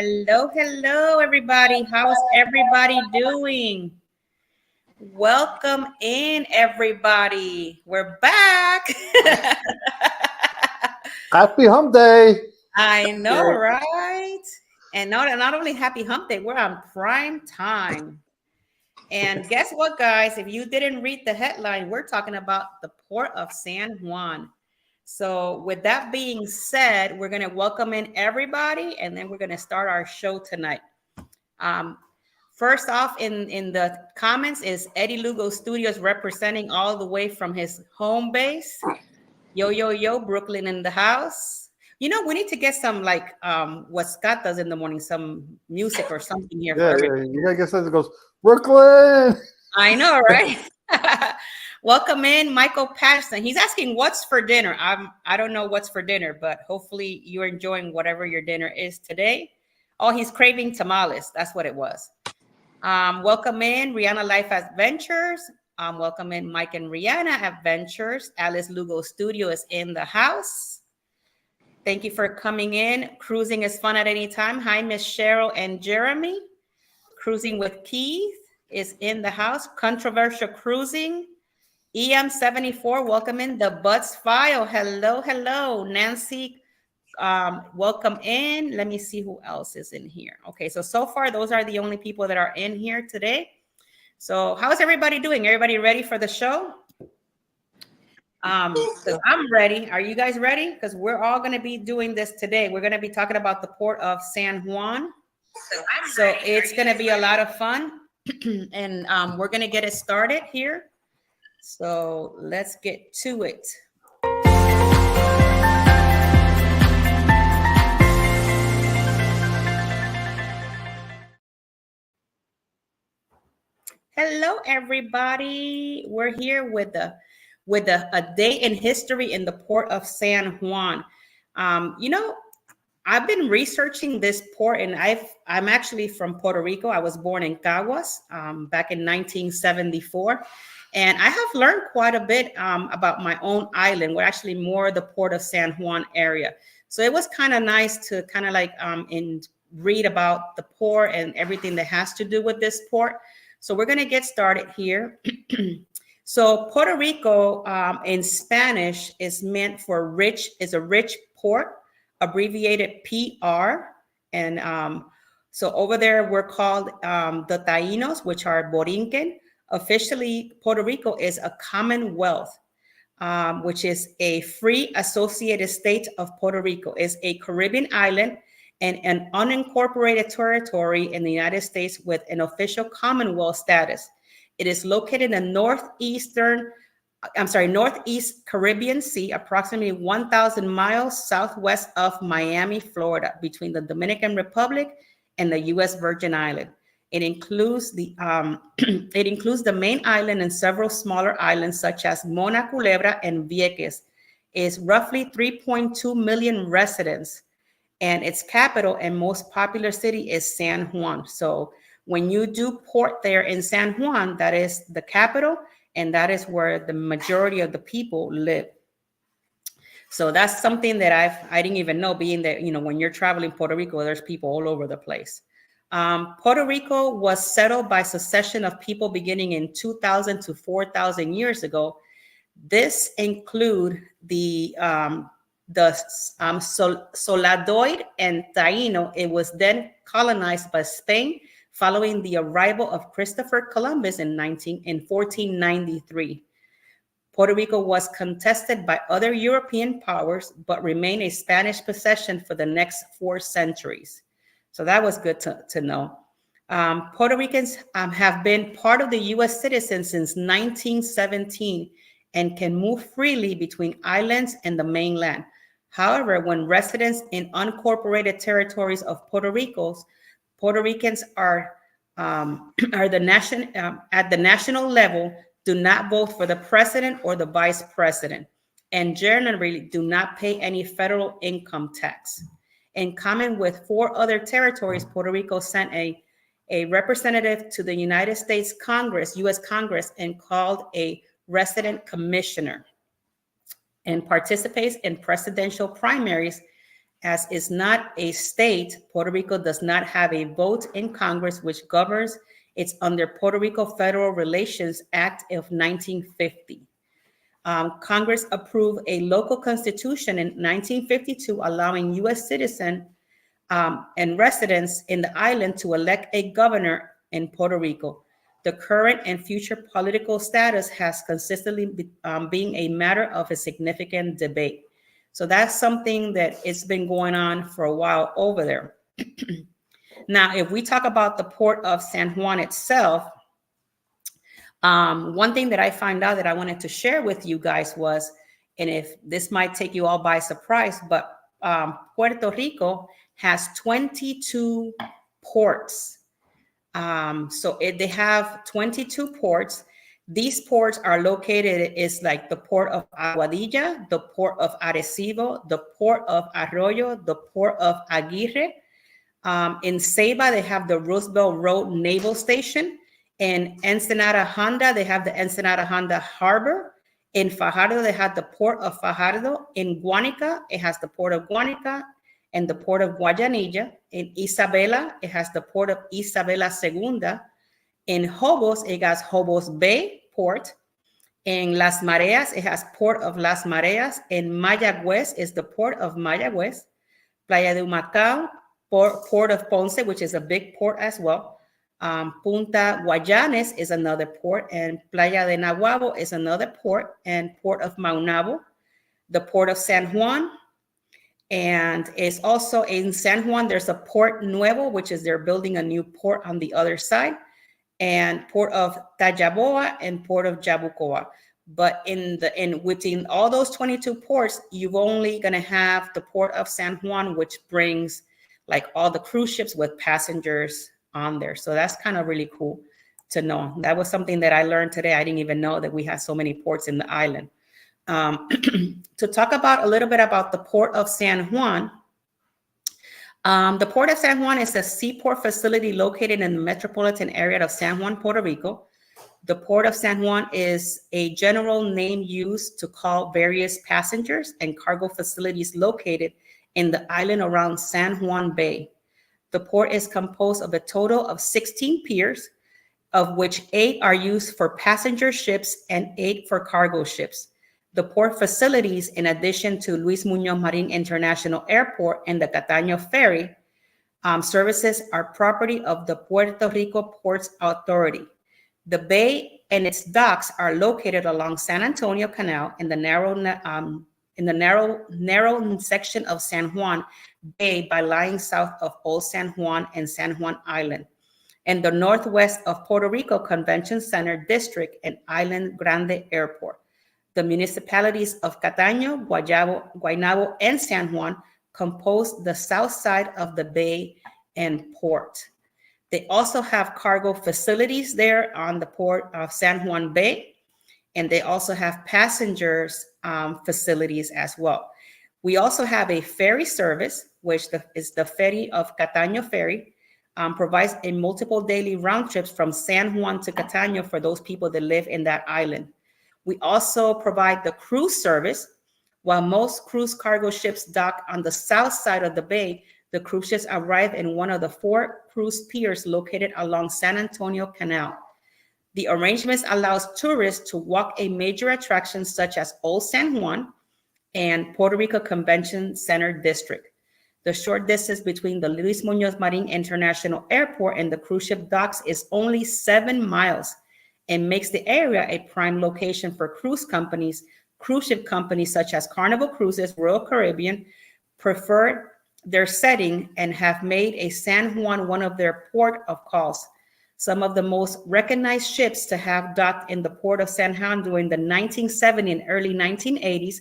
Hello, everybody. How's everybody doing? Welcome in, everybody. We're back. Happy Hump Day. I know, right? And not only happy hump day, we're on prime time. And guess what, guys? If you didn't read the headline, we're talking about the port of San Juan. So, with that being said, we're going to welcome in everybody and then we're going to start our show tonight. Um, First off, in the comments is Eddie Lugo Studios representing all the way from his home base. Yo, Brooklyn in the house. We need to get some like what Scott does in the morning, some music or something here for everybody. You gotta guess as it goes, Brooklyn. I know, right? Welcome in, Michael Patterson. He's asking what's for dinner. I don't know what's for dinner, but hopefully you're enjoying whatever your dinner is today. Oh, he's craving tamales. That's what it was. Welcome in, Rihanna Life Adventures. Welcome in, Mike and Rihanna Adventures. Alice Lugo Studio is in the house. Thank you for coming in. Cruising is fun at any time. Hi, Miss Cheryl and Jeremy. Cruising with Keith is in the house. Controversial Cruising. EM74, welcome in. The Butts File. Hello. Nancy, welcome in. Let me see who else is in here. Okay, so far, those are the only people that are in here today. So how's everybody doing? Everybody ready for the show? So I'm ready. Are you guys ready? Because we're all going to be doing this today. We're going to be talking about the port of San Juan. So it's going to be a lot of fun. And we're going to get it started here. So let's get to it. Hello, everybody. We're here with a day in history in the port of San Juan. I've been researching this port, and I'm actually from Puerto Rico. I was born in Caguas back in 1974, and I have learned quite a bit about my own island. We're actually more the port of San Juan area, so it was kind of nice to kind of like read about the port and everything that has to do with this port. So we're going to get started here. So Puerto Rico in Spanish is meant for is a rich port, abbreviated PR. And so over there, we're called the Taínos, which are Borinquen. Officially, Puerto Rico is a commonwealth, which is a free associated state of Puerto Rico. It's a Caribbean island and an unincorporated territory in the United States with an official Commonwealth status. It is located in the Northeast Caribbean Sea, approximately 1,000 miles southwest of Miami, Florida, between the Dominican Republic and the U.S. Virgin Islands. It includes the main island and several smaller islands such as Mona Culebra and Vieques. It's roughly 3.2 million residents. And its capital and most popular city is San Juan. So when you do port there in San Juan, that is the capital, and that is where the majority of the people live. So that's something that I didn't even know, being that, when you're traveling Puerto Rico, there's people all over the place. Puerto Rico was settled by succession of people beginning in 2,000 to 4,000 years ago. This include the Soladoid and Taino. It was then colonized by Spain following the arrival of Christopher Columbus in 1493. Puerto Rico was contested by other European powers, but remained a Spanish possession for the next 4 centuries. So that was good to know. Puerto Ricans have been part of the U.S. citizens since 1917 and can move freely between islands and the mainland. However, when residents in unincorporated territories of Puerto Ricans are at the national level, do not vote for the president or the vice president, and generally do not pay any federal income tax. In common with 4 other territories, Puerto Rico sent a representative to the United States Congress, U.S. Congress, and called a resident commissioner, and participates in presidential primaries as is not a state, Puerto Rico does not have a vote in Congress which governs. It's under Puerto Rico Federal Relations Act of 1950. Congress approved a local constitution in 1952 allowing U.S. citizens and residents in the island to elect a governor in Puerto Rico. The current and future political status has consistently been a matter of a significant debate. So that's something that it's been going on for a while over there. Now, if we talk about the port of San Juan itself, one thing that I found out that I wanted to share with you guys was, and if this might take you all by surprise, but Puerto Rico has 22 ports. They have 22 ports. These ports are located, is like the port of Aguadilla, the port of Arecibo, the port of Arroyo, the port of Aguirre. In Ceiba, they have the Roosevelt Road Naval Station. In Ensenada Honda, they have the Ensenada Honda Harbor. In Fajardo, they have the port of Fajardo. In Guanica, it has the port of Guanica and the port of Guayanilla. In Isabela, it has the port of Isabela Segunda. In Hobos, it has Hobos Bay Port. In Las Mareas, it has Port of Las Mareas. In Mayagüez is the Port of Mayagüez. Playa de Humacao, Port of Ponce, which is a big port as well. Punta Guayanes is another port, and Playa de Nahuabo is another port, and Port of Maunabo, the Port of San Juan. And it's also in San Juan, there's a Port Nuevo, which is they're building a new port on the other side, and Port of Tallaboa and Port of Jabucoa. But within all those 22 ports, you're only going to have the Port of San Juan, which brings like all the cruise ships with passengers on there. So that's kind of really cool to know. That was something that I learned today. I didn't even know that we had so many ports in the island. To talk about a little bit about the Port of San Juan. The Port of San Juan is a seaport facility located in the metropolitan area of San Juan, Puerto Rico. The Port of San Juan is a general name used to call various passengers and cargo facilities located in the island around San Juan Bay. The port is composed of a total of 16 piers, of which 8 are used for passenger ships and 8 for cargo ships. The port facilities, in addition to Luis Muñoz Marin International Airport and the Cataño Ferry, services are property of the Puerto Rico Ports Authority. The bay and its docks are located along San Antonio Canal in the narrow section of San Juan Bay by lying south of Old San Juan and San Juan Island, and the northwest of Puerto Rico Convention Center District and Island Grande Airport. The municipalities of Cataño, Guaynabo, and San Juan compose the south side of the bay and port. They also have cargo facilities there on the port of San Juan Bay, and they also have passengers facilities as well. We also have a ferry service, which is the ferry of Cataño Ferry, provides a multiple daily round trips from San Juan to Cataño for those people that live in that island. We also provide the cruise service. While most cruise cargo ships dock on the south side of the bay, the cruise ships arrive in one of the 4 cruise piers located along San Antonio Canal. The arrangements allows tourists to walk a major attractions such as Old San Juan and Puerto Rico Convention Center District. The short distance between the Luis Muñoz Marin International Airport and the cruise ship docks is only 7 miles and makes the area a prime location for cruise ship companies such as Carnival Cruises, Royal Caribbean, prefer their setting and have made a San Juan one of their port of calls. Some of the most recognized ships to have docked in the port of San Juan during the 1970s and early 1980s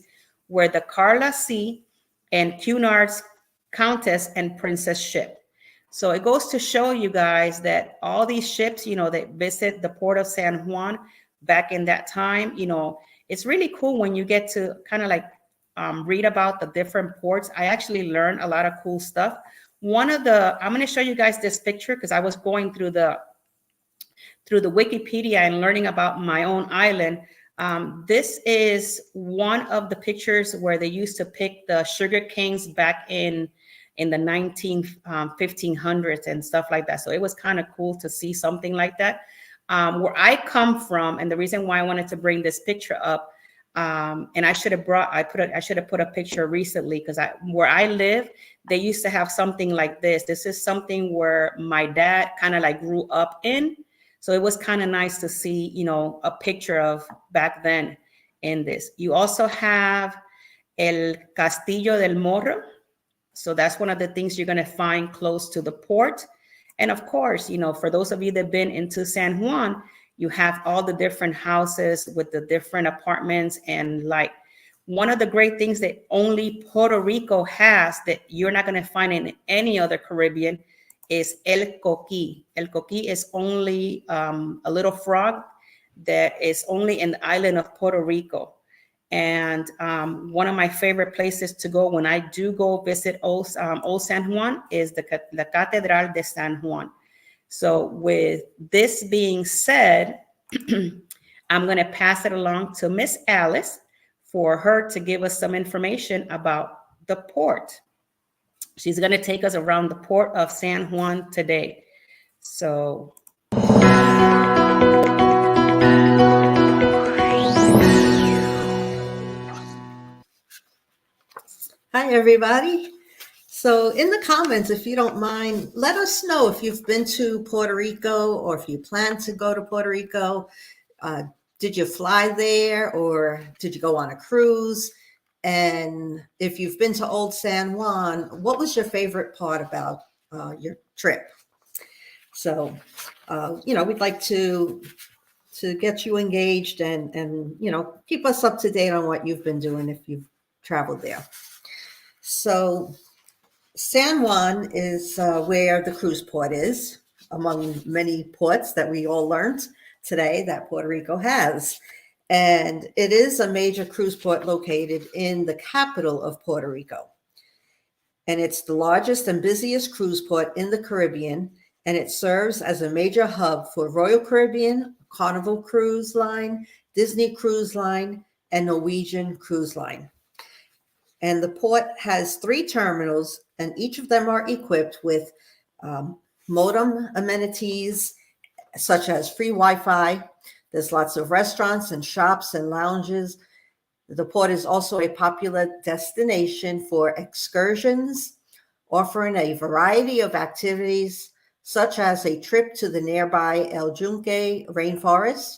were the Carla C and Cunard's Countess and Princess ship. So it goes to show you guys that all these ships, that visit the port of San Juan back in that time, it's really cool when you get to kind of like read about the different ports. I actually learned a lot of cool stuff. I'm going to show you guys this picture because I was going through the Wikipedia and learning about my own island. This is one of the pictures where they used to pick the sugar canes back in the 1500s and stuff like that. So it was kind of cool to see something like that. Where I come from, and the reason why I wanted to bring this picture up, and I should have put a picture recently, because where I live, they used to have something like this. This is something where my dad kind of like grew up in. So it was kind of nice to see, a picture of back then in this. You also have El Castillo del Morro. So that's one of the things you're going to find close to the port. And of course, for those of you that have been into San Juan, you have all the different houses with the different apartments. And like one of the great things that only Puerto Rico has that you're not going to find in any other Caribbean is El Coquí. El Coquí is only a little frog that is only in the island of Puerto Rico. And one of my favorite places to go when I do go visit Old San Juan is the Catedral de San Juan. So with this being said, I'm going to pass it along to Miss Alice for her to give us some information about the port. She's going to take us around the port of San Juan today. So. Hi, everybody. So in the comments, if you don't mind, let us know if you've been to Puerto Rico or if you plan to go to Puerto Rico. Did you fly there or did you go on a cruise? And if you've been to Old San Juan, what was your favorite part about your trip? So, we'd like to get you engaged and keep us up to date on what you've been doing if you've traveled there. So San Juan is where the cruise port is, among many ports that we all learned today that Puerto Rico has. And it is a major cruise port located in the capital of Puerto Rico. And it's the largest and busiest cruise port in the Caribbean, and it serves as a major hub for Royal Caribbean, Carnival Cruise Line, Disney Cruise Line, and Norwegian Cruise Line. And the port has 3 terminals, and each of them are equipped with modem amenities, such as free Wi-Fi. There's lots of restaurants and shops and lounges. The port is also a popular destination for excursions, offering a variety of activities, such as a trip to the nearby El Yunque rainforest,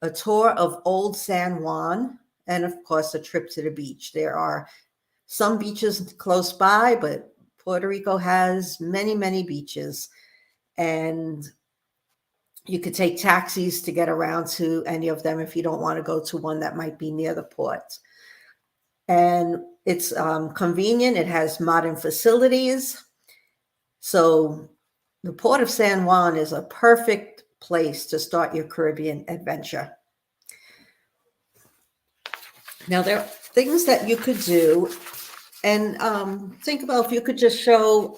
a tour of Old San Juan, and of course, a trip to the beach. There are some beaches close by, but Puerto Rico has many, many beaches. And you could take taxis to get around to any of them if you don't want to go to one that might be near the port. And it's convenient. It has modern facilities. So the Port of San Juan is a perfect place to start your Caribbean adventure. Now, there are things that you could do. And think about if you could just show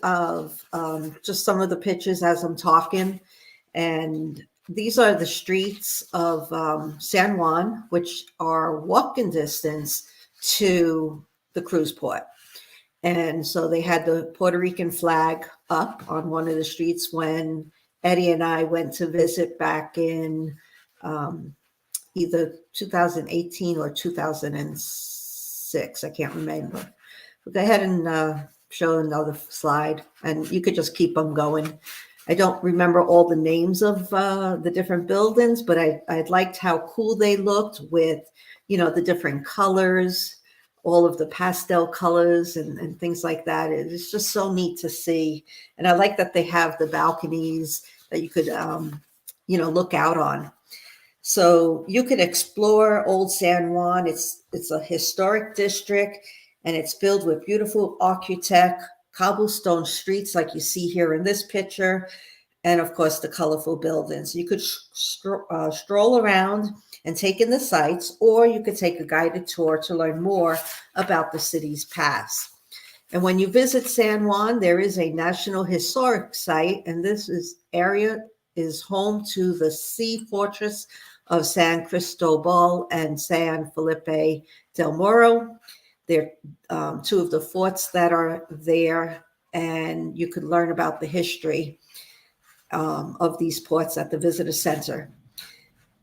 just some of the pictures as I'm talking. And these are the streets of San Juan, which are walking distance to the cruise port. And so they had the Puerto Rican flag up on one of the streets when Eddie and I went to visit back in either 2018 or 2006. I can't remember. But go ahead and show another slide, and you could just keep them going. I don't remember all the names of the different buildings, but I liked how cool they looked with, the different colors, all of the pastel colors and things like that. It's just so neat to see. And I like that they have the balconies that you could, look out on. So you could explore Old San Juan. It's a historic district, and it's filled with beautiful architect, cobblestone streets like you see here in this picture, and of course the colorful buildings. You could stroll around and take in the sights, or you could take a guided tour to learn more about the city's past. And when you visit San Juan, there is a National Historic Site, and this area is home to the Sea Fortress of San Cristobal and San Felipe del Moro. They're two of the forts that are there, and you could learn about the history of these ports at the visitor center.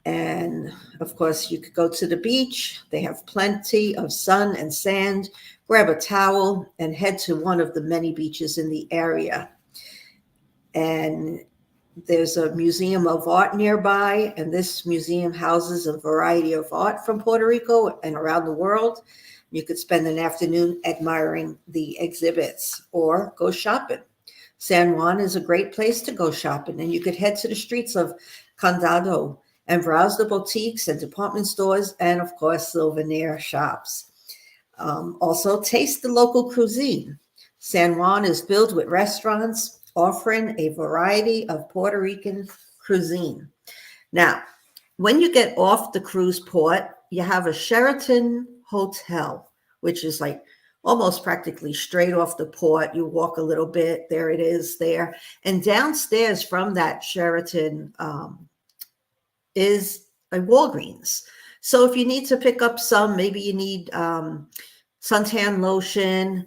And of course, you could go to the beach. They have plenty of sun and sand. Grab a towel and head to one of the many beaches in the area. And there's a museum of art nearby, and this museum houses a variety of art from Puerto Rico and around the world. You could spend an afternoon admiring the exhibits or go shopping. San Juan is a great place to go shopping, and you could head to the streets of Condado and browse the boutiques and department stores and, of course, souvenir shops. Also, taste the local cuisine. San Juan is filled with restaurants offering a variety of Puerto Rican cuisine. Now, when you get off the cruise port, you have a Sheraton hotel, which is like almost practically straight off the port. You walk a little bit, there it is there. And downstairs from that Sheraton is a Walgreens. So if you need to pick up some, maybe you need suntan lotion,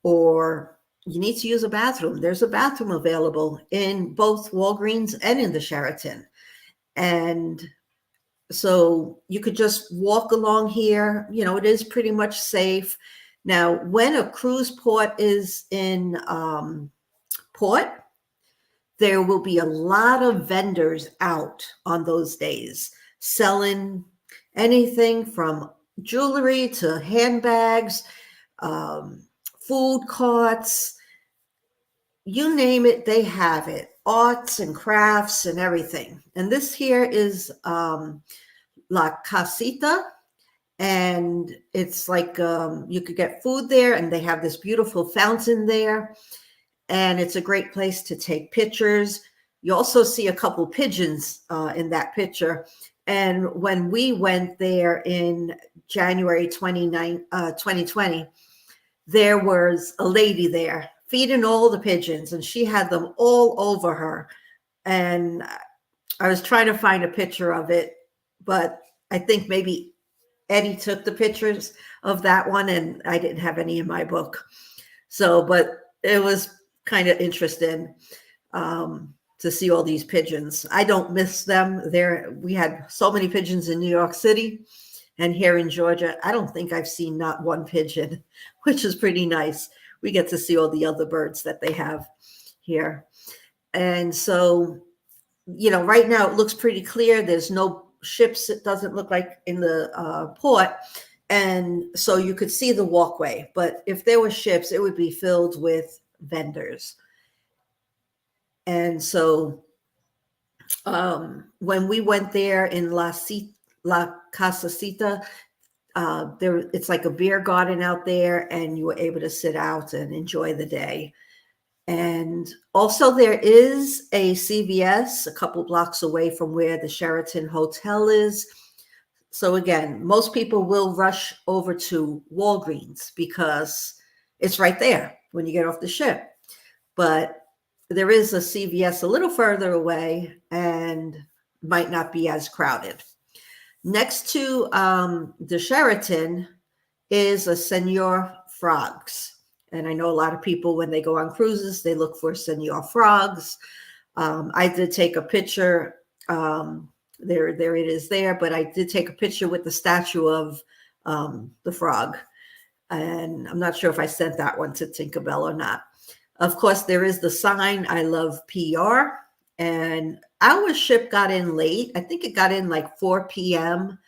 or you need to use a bathroom, there's a bathroom available in both Walgreens and in the Sheraton. And so you could just walk along here. You know, it is pretty much safe. Now, when a cruise port is in port, there will be a lot of vendors out on those days selling anything from jewelry to handbags, food carts, you name it, they have it. Arts and crafts and everything. And this here is La Casita. And it's like you could get food there, and they have this beautiful fountain there. And it's a great place to take pictures. You also see a couple pigeons in that picture. And when we went there in January 2020, there was a lady there feeding all the pigeons, and she had them all over her. And I was trying to find a picture of it, but I think maybe Eddie took the pictures of that one, and I didn't have any in my book. So, but it was kind of interesting to see all these pigeons. I don't miss them. We had so many pigeons in New York City, and here in Georgia, I don't think I've seen not one pigeon, which is pretty nice. We get to see all the other birds that they have here. And so, you know, right now it looks pretty clear. There's no ships, it doesn't look like, in the port. And so you could see the walkway. But if there were ships, it would be filled with vendors. And so when we went there in La Casacita, it's like a beer garden out there, and you were able to sit out and enjoy the day. And also there is a CVS a couple blocks away from where the Sheraton Hotel is. So again, most people will rush over to Walgreens because it's right there when you get off the ship. But there is a CVS a little further away and might not be as crowded. Next to the Sheraton is a Senor Frogs. And I know a lot of people, when they go on cruises, they look for Senor Frogs. I did take a picture. There it is there. But I did take a picture with the statue of the frog. And I'm not sure if I sent that one to Tinkerbell or not. Of course, there is the sign, I love PR. And our ship got in late. I think it got in like 4 p.m.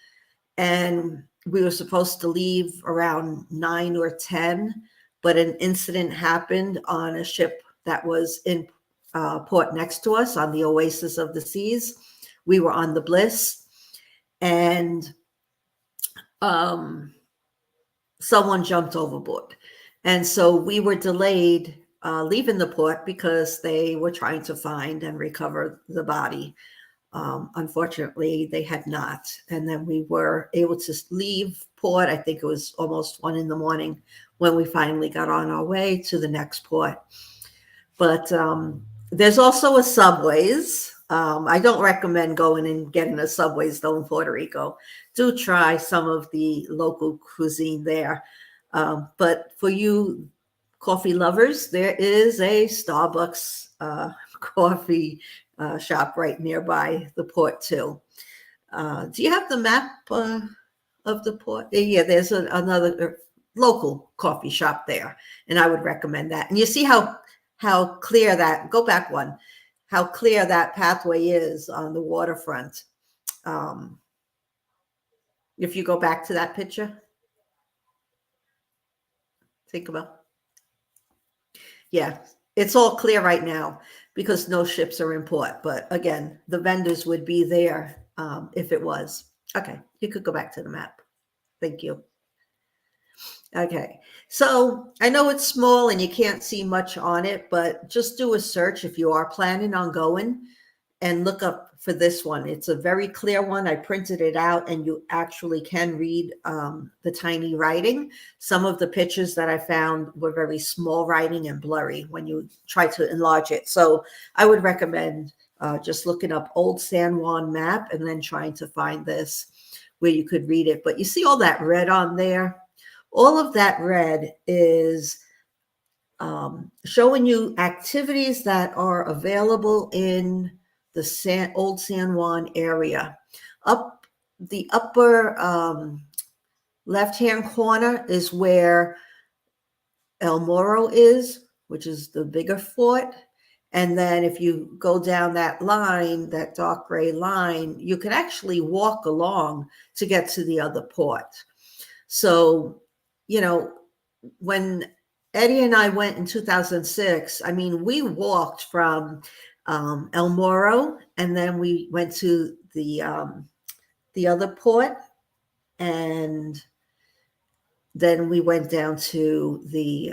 And we were supposed to leave around 9 or 10. But an incident happened on a ship that was in port next to us on the Oasis of the Seas. We were on the Bliss. And someone jumped overboard. And so we were delayed leaving the port because they were trying to find and recover the body. Unfortunately, they had not. And then we were able to leave port. I think it was almost 1 a.m. when we finally got on our way to the next port. But there's also a Subway's I don't recommend going and getting a Subway though in Puerto Rico. Do try some of the local cuisine there. But for you coffee lovers, there is a Starbucks coffee shop right nearby the port too. Do you have the map of the port? Yeah, there's another local coffee shop there, and I would recommend that. And you see how clear that, go back one, how clear that pathway is on the waterfront. If you go back to that picture, think about, yeah, it's all clear right now because no ships are in port. But again, the vendors would be there if it was. Okay, you could go back to the map. Thank you. Okay, so I know it's small and you can't see much on it, but just do a search if you are planning on going and look up for this one. It's a very clear one. I printed it out and you actually can read the tiny writing. Some of the pictures that I found were very small writing and blurry when you try to enlarge it. So I would recommend just looking up Old San Juan map and then trying to find this where you could read it. But you see all that red on there? All of that red is showing you activities that are available in the Old San Juan area. Up the upper left-hand corner is where El Morro is, which is the bigger fort. And then if you go down that line, that dark gray line, you can actually walk along to get to the other port. So, you know, when Eddie and I went in 2006, I mean, we walked from El Morro, and then we went to the other port, and then we went down to the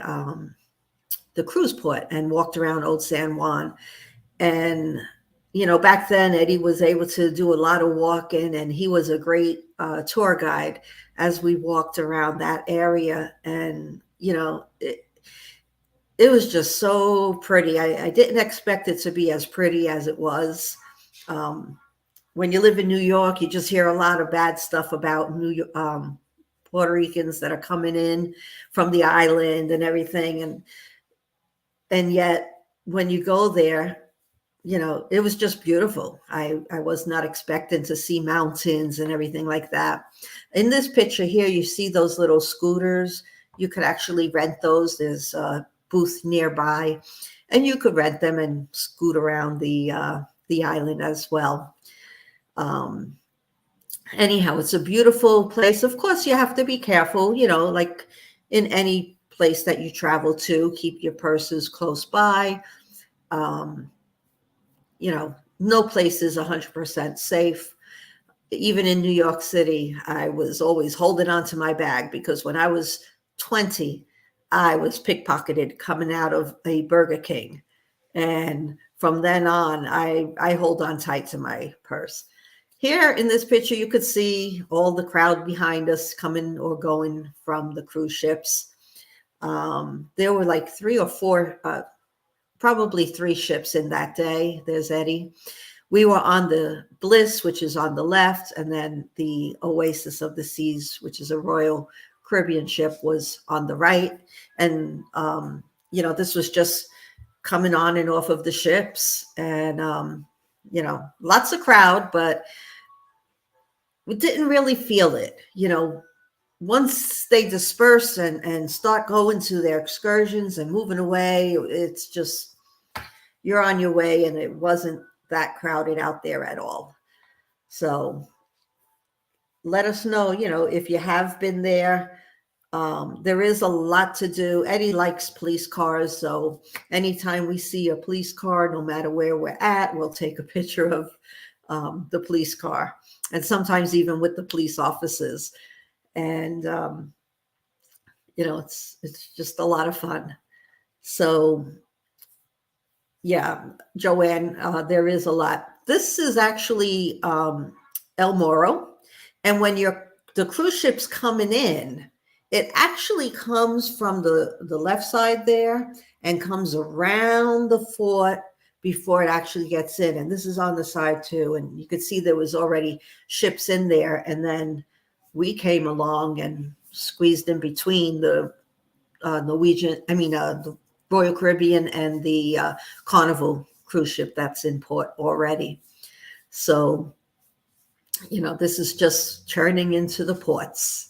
cruise port and walked around Old San Juan. And you know, back then Eddie was able to do a lot of walking, and he was a great tour guide as we walked around that area. And you know, it was just so pretty. I didn't expect it to be as pretty as it was. When you live in New York, you just hear a lot of bad stuff about Puerto Ricans that are coming in from the island and everything. And yet when you go there, you know, it was just beautiful. I was not expecting to see mountains and everything like that. In this picture here, you see those little scooters. You could actually rent those. There's a booth nearby, and you could rent them and scoot around the island as well. Anyhow, it's a beautiful place. Of course, you have to be careful, you know, like in any place that you travel to, keep your purses close by. You know, no place is 100% safe. Even in New York City, I was always holding on to my bag because when I was 20, I was pickpocketed coming out of a Burger King. And from then on, I hold on tight to my purse. Here in this picture, you could see all the crowd behind us coming or going from the cruise ships. There were like 3 or 4, probably 3 ships in that day. There's Eddie. We were on the Bliss, which is on the left, and then the Oasis of the Seas, which is a Royal Caribbean ship, was on the right. And, you know, this was just coming on and off of the ships, and, you know, lots of crowd, but we didn't really feel it. You know, once they disperse and start going to their excursions and moving away, it's just, you're on your way, and it wasn't that crowded out there at all. So let us know, you know, if you have been there. There is a lot to do. Eddie likes police cars, so anytime we see a police car, no matter where we're at, we'll take a picture of the police car, and sometimes even with the police officers. And you know, it's just a lot of fun. So yeah, Joanne, there is a lot. This is actually El Morro, and when the cruise ship's coming in, it actually comes from the left side there and comes around the fort, before it actually gets in. And this is on the side too. And you could see there was already ships in there. And then we came along and squeezed in between the the Royal Caribbean and the Carnival cruise ship that's in port already. So, this is just churning into the ports.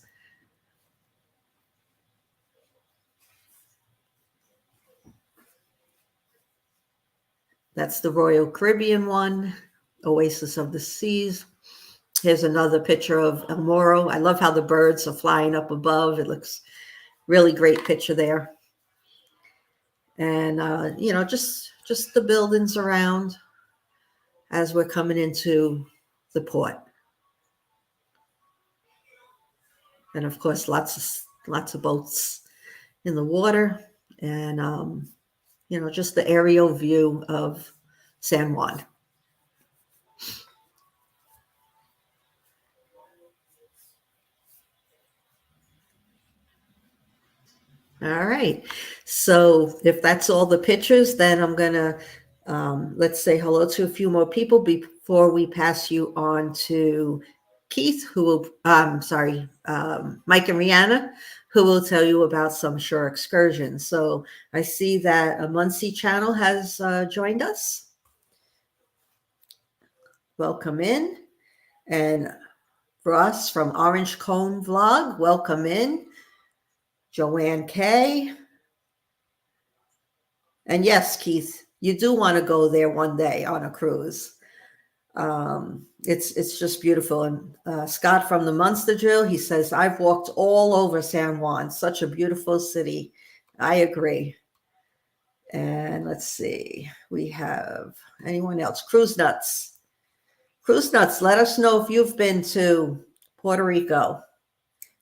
That's the Royal Caribbean one, Oasis of the Seas. Here's another picture of El Moro. I love how the birds are flying up above. It looks really great picture there. And, just the buildings around as we're coming into the port. And of course, lots of boats in the water, and just the aerial view of San Juan. All right. So if that's all the pictures, then I'm gonna let's say hello to a few more people before we pass you on to Keith, who will, Mike and Rihanna, who will tell you about some shore excursions. So I see that a Muncie channel has joined us. Welcome in. And Ross from Orange Cone Vlog, welcome in. Joanne K. And yes, Keith, you do want to go there one day on a cruise. It's just beautiful. And Scott from the Munster Drill, he says, I've walked all over San Juan, such a beautiful city. I agree. And let's see, we have anyone else? Cruise Nuts. Cruise Nuts, let us know if you've been to Puerto Rico.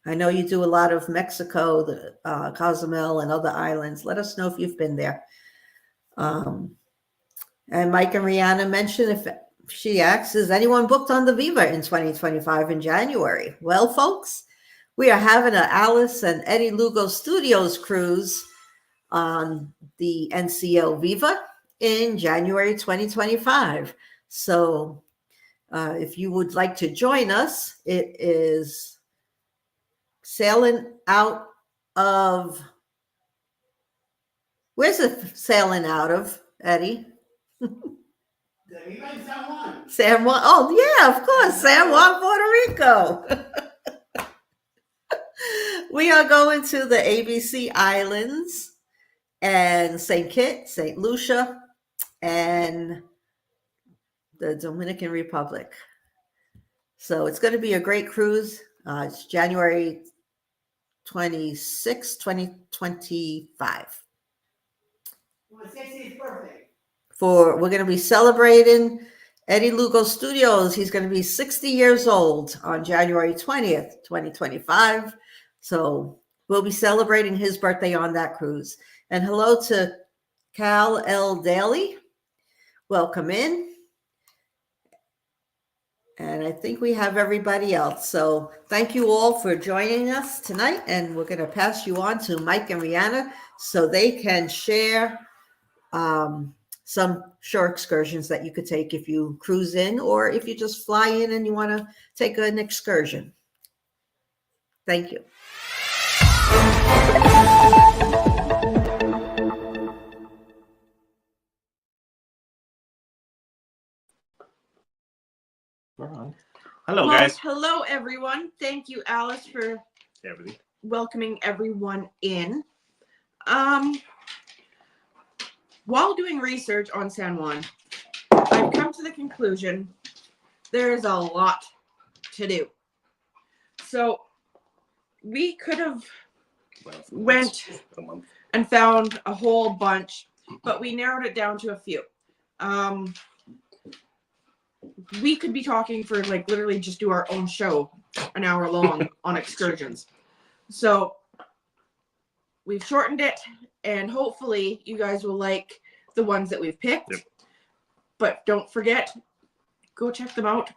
I know you do a lot of Mexico, the Cozumel and other islands. Let us know if you've been there. And Mike and Rihanna mentioned, if she asks, is anyone booked on the Viva in 2025 in January? Well, folks, we are having an Alice and Eddie Lugo Studios cruise on the NCL Viva in January 2025. So if you would like to join us, it is sailing out of, where's it sailing out of, Eddie? San Juan. San Juan. Oh, yeah, of course. San Juan, Puerto Rico. We are going to the ABC Islands and St. Kitts, St. Lucia, and the Dominican Republic. So it's going to be a great cruise. It's January 26, 2025. My 60th birthday. We're going to be celebrating Eddie Lugo Studios. He's going to be 60 years old on January 20th, 2025. So we'll be celebrating his birthday on that cruise. And hello to Cal L. Daly. Welcome in. And I think we have everybody else. So thank you all for joining us tonight. And we're going to pass you on to Mike and Rihanna so they can share some shore excursions that you could take if you cruise in, or if you just fly in and you want to take an excursion. Thank you. Hello, guys. Hello, everyone. Thank you, Alice, for welcoming everyone in. While doing research on San Juan, I've come to the conclusion there is a lot to do. So we could have went and found a whole bunch, but we narrowed it down to a few. We could be talking for literally just do our own show, an hour long on excursions. So we've shortened it, and hopefully you guys will like the ones that we've picked. Yep. But don't forget, go check them out.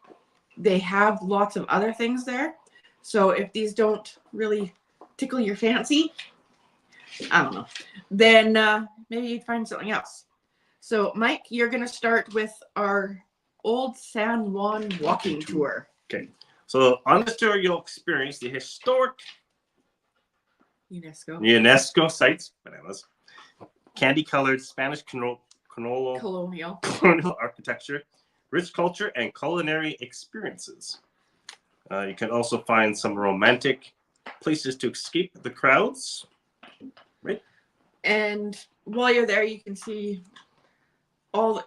They have lots of other things there. So if these don't really tickle your fancy, I don't know, then maybe you'd find something else. So, Mike, you're going to start with our Old San Juan walking tour. Okay. So on this tour, you'll experience the historic UNESCO sites, bananas, candy-colored Spanish colonial architecture, rich culture, and culinary experiences. You can also find some romantic places to escape the crowds. Right. And while you're there, you can see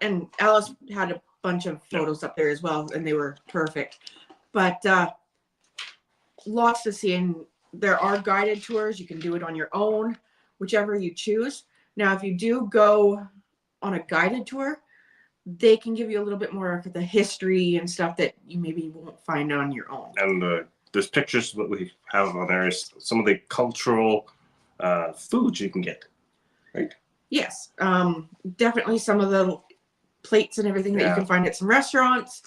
and Alice had a bunch of photos up there as well, and they were perfect. But lots to see, and there are guided tours. You can do it on your own, whichever you choose. Now, if you do go on a guided tour, they can give you a little bit more of the history and stuff that you maybe won't find on your own. And there's pictures of what we have on there is some of the cultural foods you can get, right? Yes, definitely some of the plates and everything that you can find at some restaurants.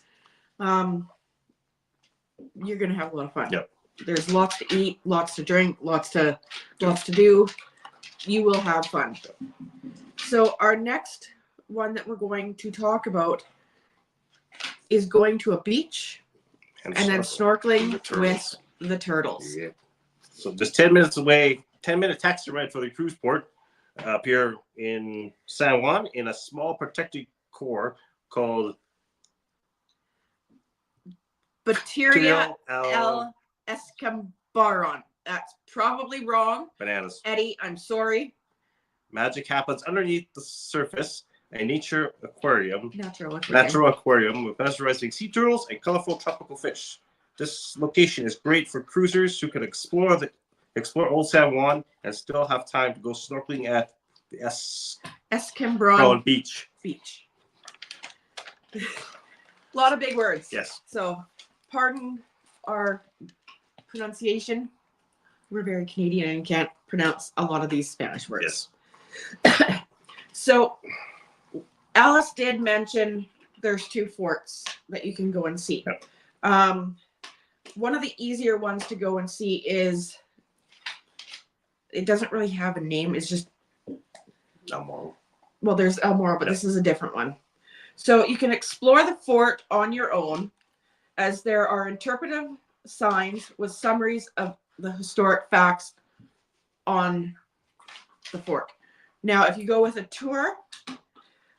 You're gonna have a lot of fun. Yep. There's lots to eat, lots to drink, lots to do. You will have fun. So our next one that we're going to talk about is going to a beach and then snorkeling with the turtles. Yeah. So just 10 minutes away, 10-minute taxi ride for the cruise port up here in San Juan in a small protected core called Bateria El Escambaron. That's probably wrong. Bananas. Eddie, I'm sorry. Magic happens underneath the surface. A natural aquarium with mesmerizing sea turtles and colorful tropical fish. This location is great for cruisers who can explore Old San Juan and still have time to go snorkeling at the Escambron Beach. A lot of big words. Yes. So, pardon our pronunciation. We're very Canadian and can't pronounce a lot of these Spanish words. Yes. So, Alice did mention there's 2 forts that you can go and see. Yep. One of the easier ones to go and see is, it doesn't really have a name. It's just El Morro. Well, there's El Morro, but this is a different one. So you can explore the fort on your own, as there are interpretive signs with summaries of the historic facts on the fort. Now, if you go with a tour,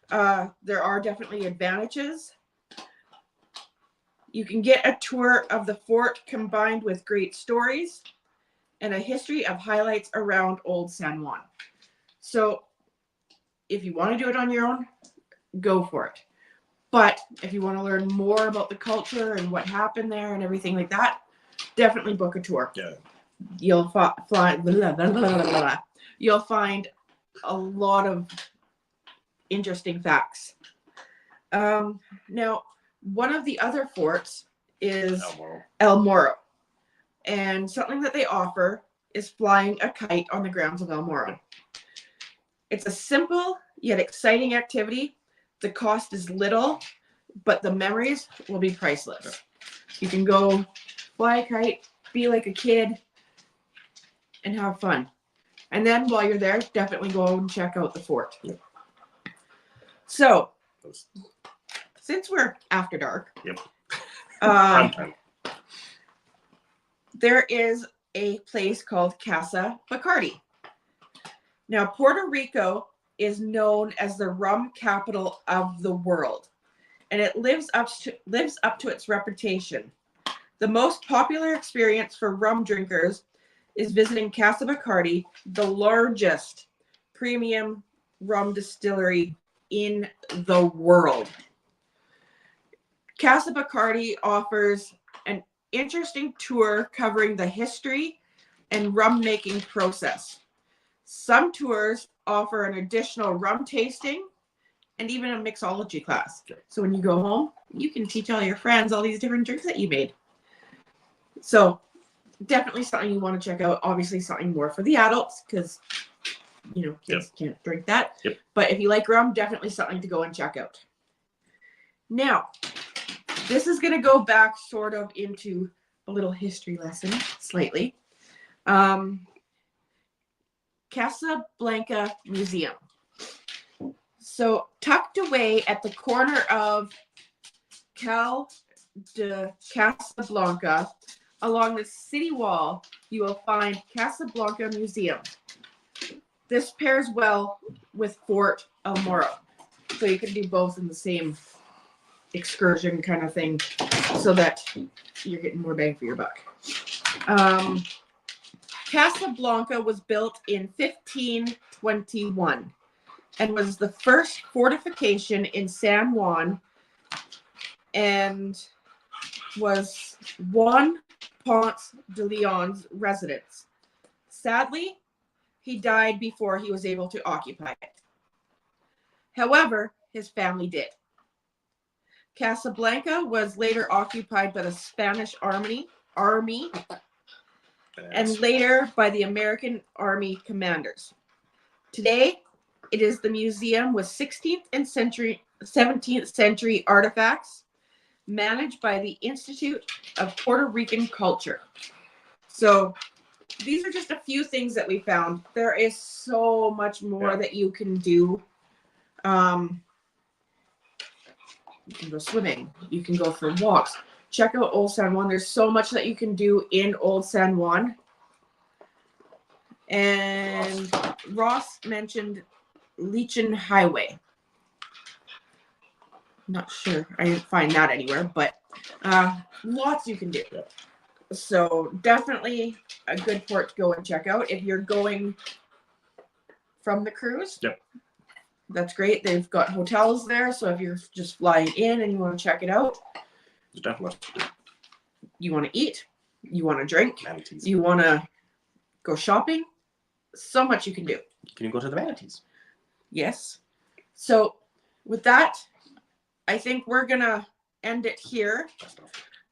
there are definitely advantages. You can get a tour of the fort combined with great stories and a history of highlights around Old San Juan. So if you want to do it on your own, go for it. But if you want to learn more about the culture and what happened there and everything like that, definitely book a tour. Yeah. You'll you'll find a lot of interesting facts. Now, one of the other forts is El Morro. And something that they offer is flying a kite on the grounds of El Morro. It's a simple yet exciting activity. The cost is little, but the memories will be priceless. You can go fly a kite, be like a kid, and have fun. And then while you're there, definitely go and check out the fort. Yep. So, since we're after dark, there is a place called Casa Bacardi. Now, Puerto Rico is known as the rum capital of the world, and it lives up to its reputation. The most popular experience for rum drinkers is visiting Casa Bacardi, the largest premium rum distillery in the world. Casa Bacardi offers an interesting tour covering the history and rum making process. Some tours offer an additional rum tasting and even a mixology class. So when you go home, you can teach all your friends all these different drinks that you made. So definitely something you want to check out. Obviously something more for the adults because, kids can't drink that. Yep. But if you like rum, definitely something to go and check out. Now, this is going to go back sort of into a little history lesson, slightly. Casablanca Museum. So tucked away at the corner of Cal de Casablanca, along the city wall, you will find Casablanca Museum. This pairs well with Fort El Morro. So you can do both in the same excursion kind of thing so that you're getting more bang for your buck. Casablanca was built in 1521 and was the first fortification in San Juan and was Juan Ponce de Leon's residence. Sadly, he died before he was able to occupy it. However, his family did. Casablanca was later occupied by the Spanish army and later by the American Army commanders. Today, it is the museum with 16th and 17th century artifacts managed by the Institute of Puerto Rican Culture. So these are just a few things that we found. There is so much more that you can do. You can go swimming. You can go for walks. Check out Old San Juan. There's so much that you can do in Old San Juan. And Ross mentioned Legion Highway. Not sure. I didn't find that anywhere, but lots you can do. So definitely a good port to go and check out if you're going from the cruise. Yep. That's great. They've got hotels there, so if you're just flying in and you want to check it out, Definitely. you want to eat, you want to drink, Manatees. you want to go shopping, so much you can do. Can you go to the manatees? Yes. So with that, I think we're going to end it here,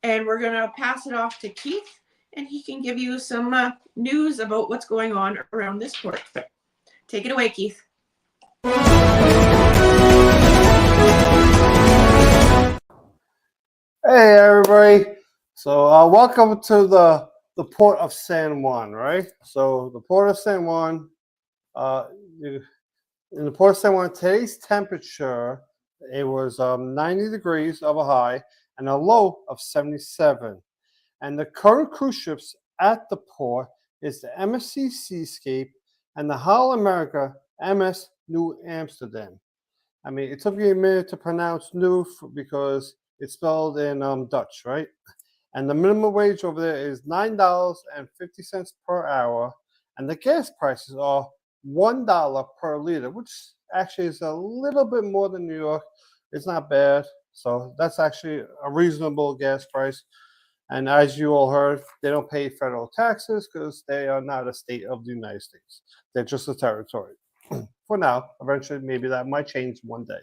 and we're going to pass it off to Keith, and he can give you some news about what's going on around this port. Take it away, Keith. Hey everybody! So welcome to the port of San Juan, right? So the port of San Juan, in the port of San Juan, today's temperature, it was 90 degrees of a high and a low of 77. And the current cruise ships at the port is the MSC Seascape and the Hall America MS New Amsterdam. I mean, it took me a minute to pronounce new because it's spelled in Dutch, right? And the minimum wage over there is $9.50 per hour. And the gas prices are $1 per liter, which actually is a little bit more than New York. It's not bad. So that's actually a reasonable gas price. And as you all heard, they don't pay federal taxes because they are not a state of the United States. They're just a territory. For now, eventually, maybe that might change one day.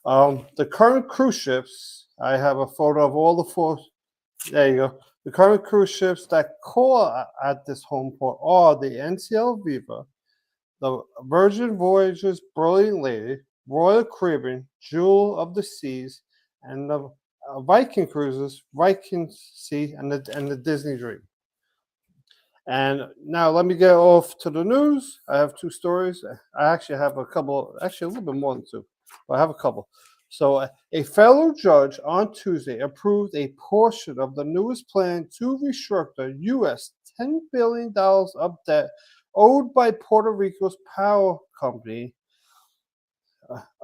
The current cruise ships, I have a photo of all the four. There you go. The current cruise ships that call at this home port are the NCL Viva, the Virgin Voyages Brilliant Lady, Royal Caribbean, Jewel of the Seas, and the Viking Cruises, Viking Sea, and the Disney Dream. And now let me get off to the news. I have two stories. I actually have a couple, actually a little bit more than two, but I have a couple. So a federal judge on Tuesday approved a portion of the newest plan to restructure U.S. $10 billion of debt owed by Puerto Rico's power company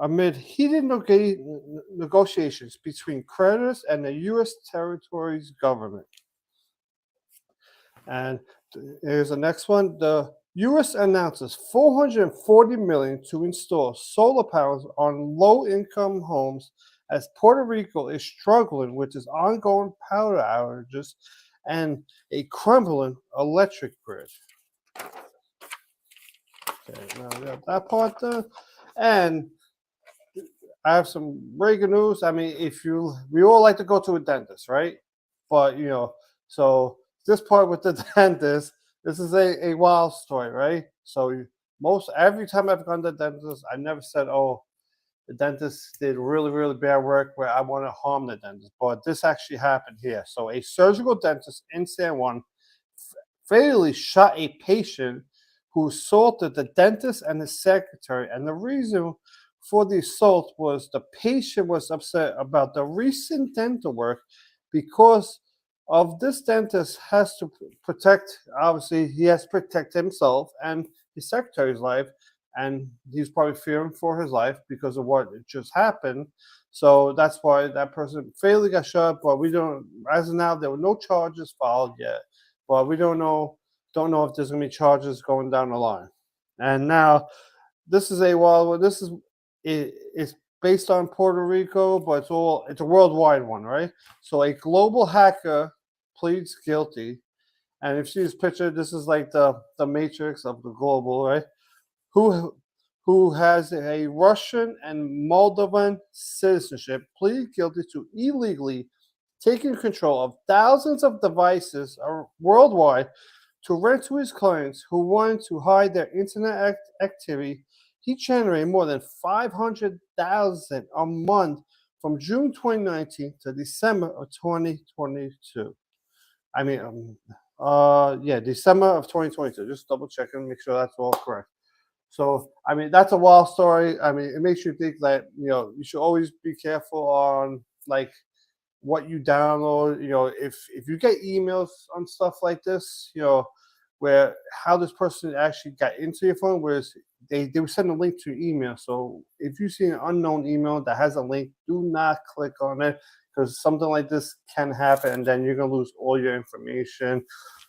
amid heated negotiations between creditors and the U.S. territory's government. And here's the next one. The U.S. announces $440 million to install solar panels on low-income homes as Puerto Rico is struggling with its ongoing power outages and a crumbling electric grid. Okay, now we got that part done. And I have some very good news. I mean, we all like to go to a dentist, right? But, so this part with the dentist, this is a wild story, right? So every time I've gone to the dentist, I never said, oh, the dentist did really, really bad work where I want to harm the dentist. But this actually happened here. So a surgical dentist in San Juan fatally shot a patient who assaulted the dentist and his secretary. And the reason for the assault was the patient was upset about the recent dental work because of this dentist has to protect, obviously he has to protect himself and his secretary's life, and he's probably fearing for his life because of what just happened. So that's why that person fatally got shot. But we don't, as of now, there were no charges filed yet. But we don't know if there's gonna be charges going down the line. And now this is it's based on Puerto Rico, but it's a worldwide one, right? So a global hacker pleads guilty, and if you see this picture, this is like the matrix of the global, right? Who has a Russian and Moldovan citizenship, pleaded guilty to illegally taking control of thousands of devices worldwide to rent to his clients who wanted to hide their internet activity. He generated more than $500,000 a month from June 2019 to December of 2022. I mean, December of 2022. Just double checking, make sure that's all correct. So, I mean, that's a wild story. I mean, it makes you think that, you should always be careful on, like, what you download. If you get emails on stuff like this, where how this person actually got into your phone, whereas they would send a link to your email. So if you see an unknown email that has a link, do not click on it, because something like this can happen, and then you're going to lose all your information,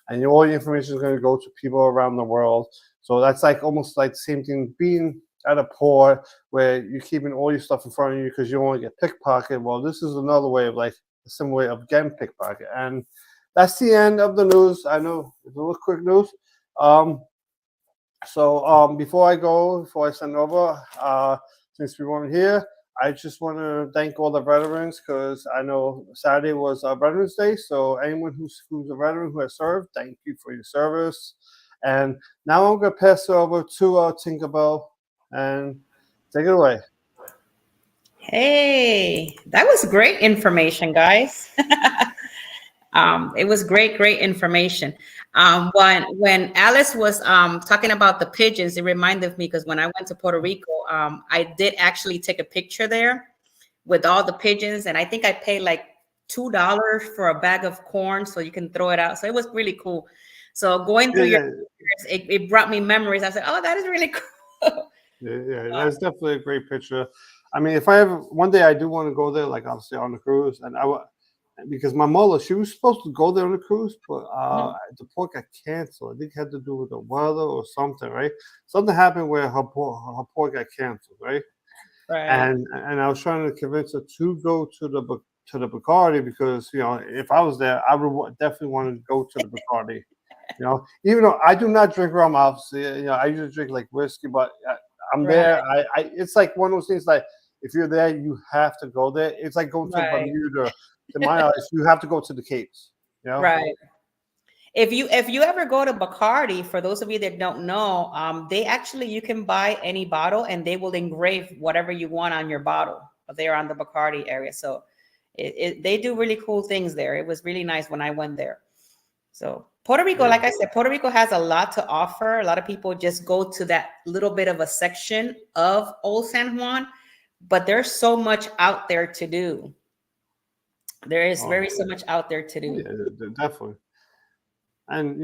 and all your information is going to go to people around the world. So that's like almost like the same thing being at a port where you're keeping all your stuff in front of you because you don't want to get pickpocketed. Well, this is another way of, like, a similar way of getting pickpocketed. And that's the end of the news. I know it's a little quick news. Before I send over, since we weren't here, I just want to thank all the veterans, because I know Saturday was Veterans Day. So anyone who's a veteran who has served, thank you for your service. And now I'm going to pass it over to Tinkerbell, and take it away. Hey, that was great information, guys. It was great information. When Alice was talking about the pigeons, it reminded me, because when I went to Puerto Rico, I did actually take a picture there with all the pigeons, and I think I paid like $2 for a bag of corn so you can throw it out. So it was really cool. So going through your pictures, it brought me memories. I said, oh, that is really cool. Yeah, that's definitely a great picture. I mean, if I ever one day I do want to go there, like obviously on the cruise, and because my mother, she was supposed to go there on the cruise, but the port got canceled. I think it had to do with the weather or something, right? Something happened where her port got canceled, right? Right. And I was trying to convince her to go to the Bacardi, because if I was there, I would definitely want to go to the Bacardi. Even though I do not drink rum, obviously, I usually drink like whiskey, but I'm there. It's like one of those things, like, if you're there, you have to go there. It's like going to Bermuda. To my eyes, you have to go to the Capes. Right. If you ever go to Bacardi, for those of you that don't know, they actually, you can buy any bottle and they will engrave whatever you want on your bottle. They're on the Bacardi area, so they do really cool things there. It was really nice when I went there. So Puerto Rico, like I said, Puerto Rico has a lot to offer. A lot of people just go to that little bit of a section of Old San Juan, but there's so much out there to do. There is so much out there to do. Yeah, definitely. And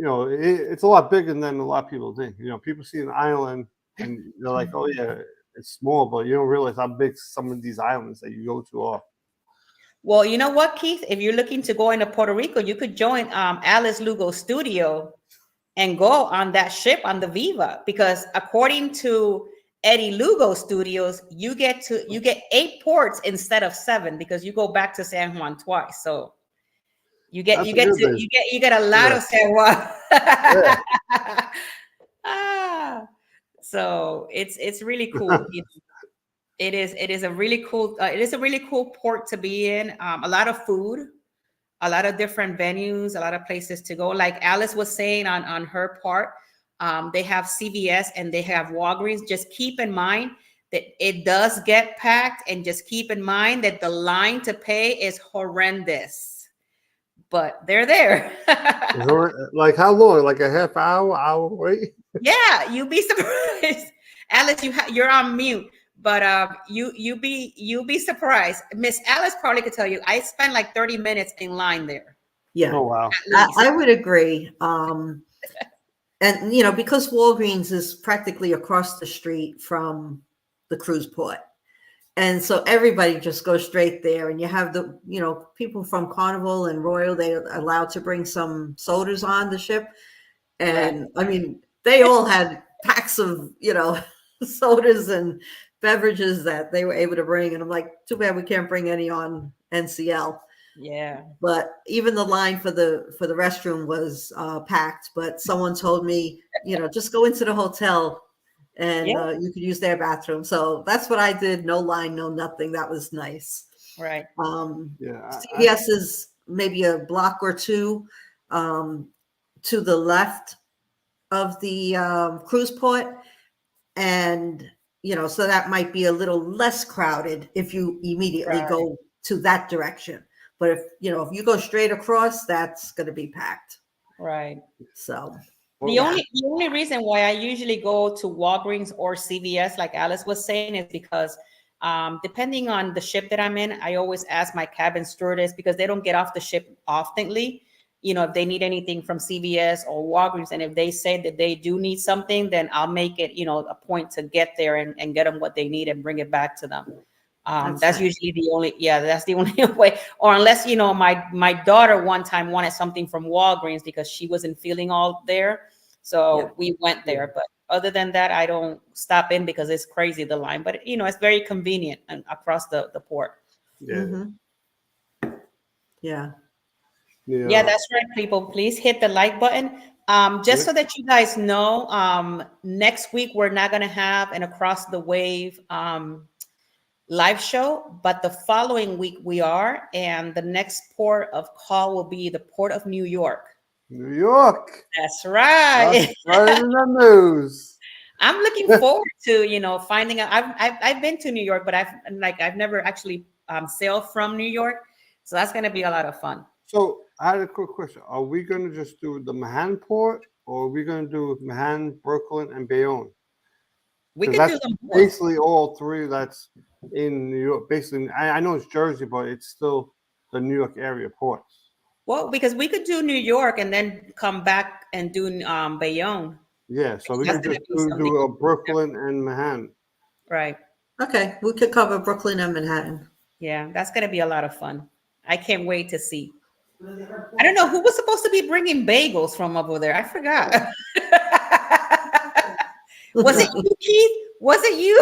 it's a lot bigger than a lot of people think. People see an island and they're like, oh yeah, it's small, but you don't realize how big some of these islands that you go to are. Well, you know what, Keith? If you're looking to go into Puerto Rico, you could join Alice Lugo's studio and go on that ship on the Viva, because according to Eddie Lugo Studios, you get 8 ports instead of 7, because you go back to San Juan twice. So you get a lot of San Juan. So it's really cool. It is a really cool port to be in. A lot of food, a lot of different venues, a lot of places to go. Like Alice was saying on her part, they have CVS and they have Walgreens. Just keep in mind that it does get packed, and just keep in mind that the line to pay is horrendous, but they're there. Like how long? Like a half hour wait? Yeah, you'd be surprised. Alice, you're on mute. But you'll be surprised. Miss Alice probably could tell you. I spent like 30 minutes in line there Yeah, Oh wow. at least. I would agree. And you know, because Walgreens is practically across the street from the cruise port. And so everybody just goes straight there. And you have the, you know, people from Carnival and Royal, they're allowed to bring some sodas on the ship. And I mean, they all had packs of, you know, sodas and beverages that they were able to bring. And I'm like, too bad we can't bring any on NCL. Yeah. But even the line for the restroom was packed. But someone told me, you know, just go into the hotel and Yeah. you could use their bathroom. So that's what I did. No line, no nothing. That was nice. Right. Yeah. CVS is maybe a block or two to the left of the cruise port, and you know, so that might be a little less crowded if you immediately Right. go to that direction. But if you know, if you go straight across, that's going to be packed. Right. So Well, The only reason why I usually go to Walgreens or CVS, like Alice was saying, is because depending on the ship that I'm in, I always ask my cabin stewardess because they don't get off the ship oftenly. You know, if they need anything from CVS or Walgreens, and if they say that they do need something, then I'll make it, you know, a point to get there and get them what they need and bring it back to them. That's nice. usually that's the only way. Or unless, you know, my daughter one time wanted something from Walgreens because she wasn't feeling all there. So we went there. But other than that, I don't stop in because it's crazy, the line. But, you know, it's very convenient and across the port. yeah. Mhm. Yeah. Yeah, that's right, people. Please hit the like button. Just so that you guys know, next week we're not going to have an Across the Wave live show, but the following week we are, and the next port of call will be the Port of New York. New York. That's right. That's right in the news. I'm looking forward to, you know, finding out. I've been to New York, but I've never actually sailed from New York, so that's going to be a lot of fun. So I had a quick question. Are we going to just do the Manhattan port, or are we going to do Manhattan, Brooklyn, and Bayonne? We Because could do that's them both. basically all three that's in New York. Basically, I know it's Jersey, but it's still the New York area ports. Well, because we could do New York and then come back and do Bayonne. Yeah, so we That's can gonna just be something. do a Brooklyn and Manhattan. Right. Okay, we could cover Brooklyn and Manhattan. Yeah, that's going to be a lot of fun. I can't wait to see. I don't know who was supposed to be bringing bagels from over there. I forgot. Was it you, Keith? Was it you?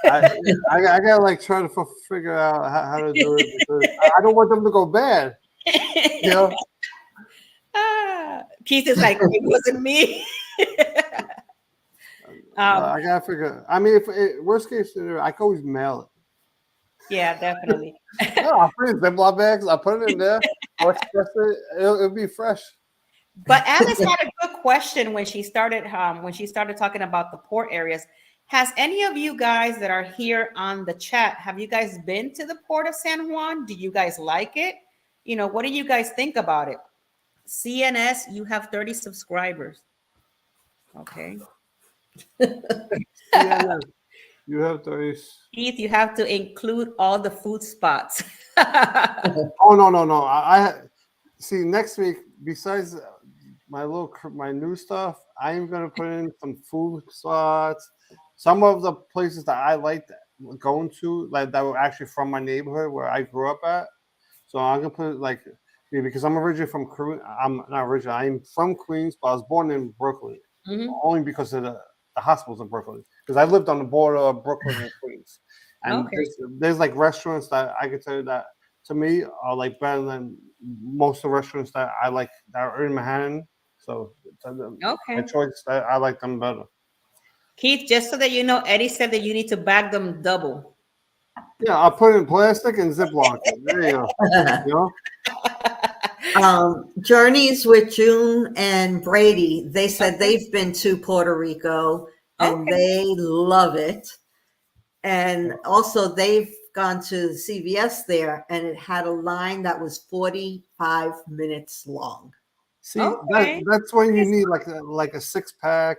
I gotta like try to figure out how to do it because I don't want them to go bad. You know? Keith is like, it wasn't me. I gotta figure. I mean, if worst case scenario, I can always mail it. Yeah, definitely. No, I'll put it in Ziploc bags. I'll put it in there. I'll express it. It'll be fresh. But Alice had a good question when she started talking about the port areas. Has any of you guys that are here on the chat, have you guys been to the port of San Juan? Do you guys like it? You know, what do you guys think about it? CNS, you have 30 subscribers. Okay. Yeah, you have to. Keith, you have to include all the food spots. Oh no! I see next week. Besides my new stuff, I am gonna put in some food spots. Some of the places that I like going to, like that were actually from my neighborhood where I grew up at. So I'm gonna put like because I'm originally from Queens. I'm not originally. I'm from Queens, but I was born in Brooklyn. Mhm. Only because of the hospitals in Brooklyn. Because I lived on the border of Brooklyn and Queens, and Okay. there's like restaurants that I could tell you that to me are like better than most of the restaurants that I like that are in Manhattan. So my choice, I like them better. Keith, just so that you know, Eddie said that you need to bag them double. Yeah, I'll put it in plastic and Ziploc. There you go. You know? Journeys with June and Brady, they said they've been to Puerto Rico and they love it. And also they've gone to CVS there and it had a line that was 45 minutes long. See, that's when you need like a 6-pack.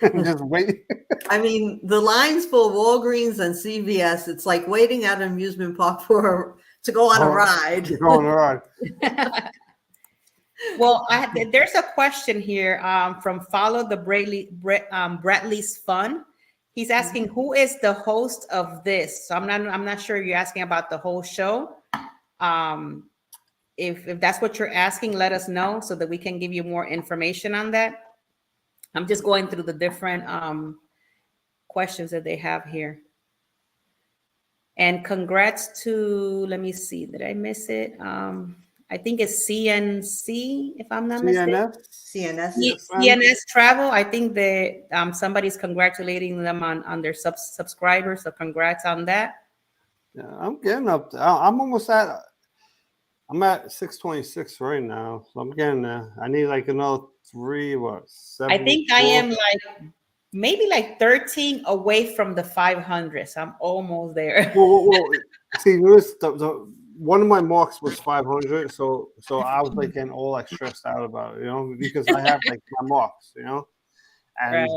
Just wait. I mean, the lines for Walgreens and CVS, it's like waiting at an amusement park to go on a ride. You're going around. Well, there's a question here from Follow the Bradley's Fun. He's asking, who is the host of this? So I'm not sure if you're asking about the whole show. If that's what you're asking, let us know so that we can give you more information on that. I'm just going through the different questions that they have here. And congrats to, let me see, did I miss it? I think it's CNC, if I'm not mistaken. CNS Travel. I think that somebody's congratulating them on their subscribers. So congrats on that. Yeah, I'm getting up there. I'm at 626 right now. So I'm getting there. I need like another 7. I think I am like maybe like 13 away from the 500. So I'm almost there. Well, see, one of my marks was 500, so I was like getting all like stressed out about it, because I have like my marks, and Right.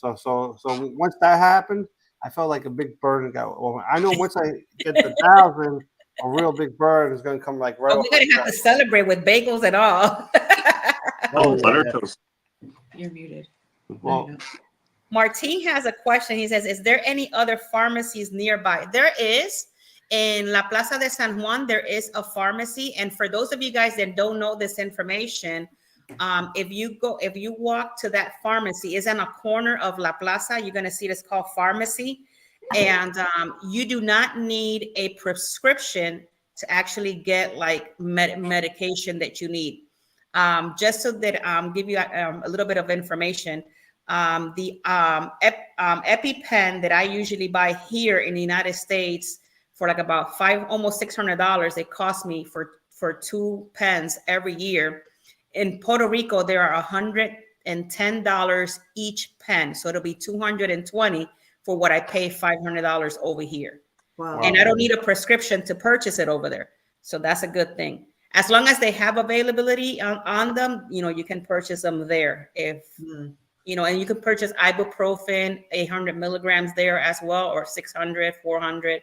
so once that happened, I felt like a big burden got over. I know once I get the 1,000, a real big bird is gonna come like right. We're gonna have to celebrate with bagels and all. Butter toast. You're muted. Well, Martin has a question. He says, is there any other pharmacies nearby? There is. In La Plaza de San Juan, there is a pharmacy. And for those of you guys that don't know this information, if you walk to that pharmacy, it's on a corner of La Plaza. You're going to see this called pharmacy. And you do not need a prescription to actually get like medication that you need. Just so that give you a little bit of information. The EpiPen that I usually buy here in the United States for like about almost $600, it costs me for 2 pens every year. In Puerto Rico, there are $110 each pen, so it'll be $220 for what I pay $500 over here. Wow. And I don't need a prescription to purchase it over there, so that's a good thing. As long as they have availability on them, you can purchase them there. And you can purchase ibuprofen, 800 milligrams there as well, or 600, 400.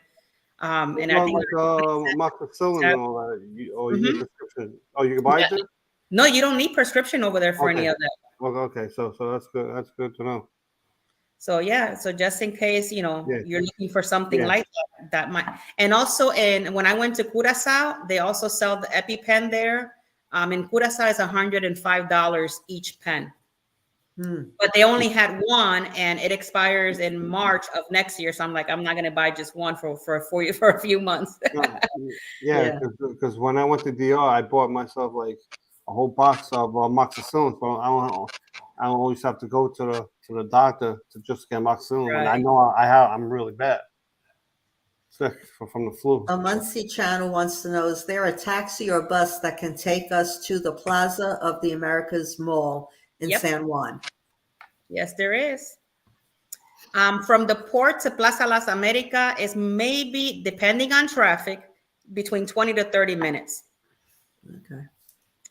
And I think amoxicillin and all that. You get prescription. Oh, you can buy it there? No, you don't need prescription over there for any of that. Well, okay, so that's good. That's good to know. So so just in case you're looking for something like that might. And also, when I went to Curacao, they also sell the EpiPen there. In Curacao, it's $105 each pen. But they only had one, and it expires in March of next year. So I'm like, I'm not going to buy just one for a few months. Because when I went to DR, I bought myself like a whole box of amoxicillin. So I don't always have to go to the doctor to just get amoxicillin. Right. When I know I'm really bad, sick from the flu. A Muncie channel wants to know: is there a taxi or bus that can take us to the Plaza of the Americas Mall in San Juan? Yes, there is. From the port to Plaza Las Americas is maybe, depending on traffic, between 20 to 30 minutes. Okay.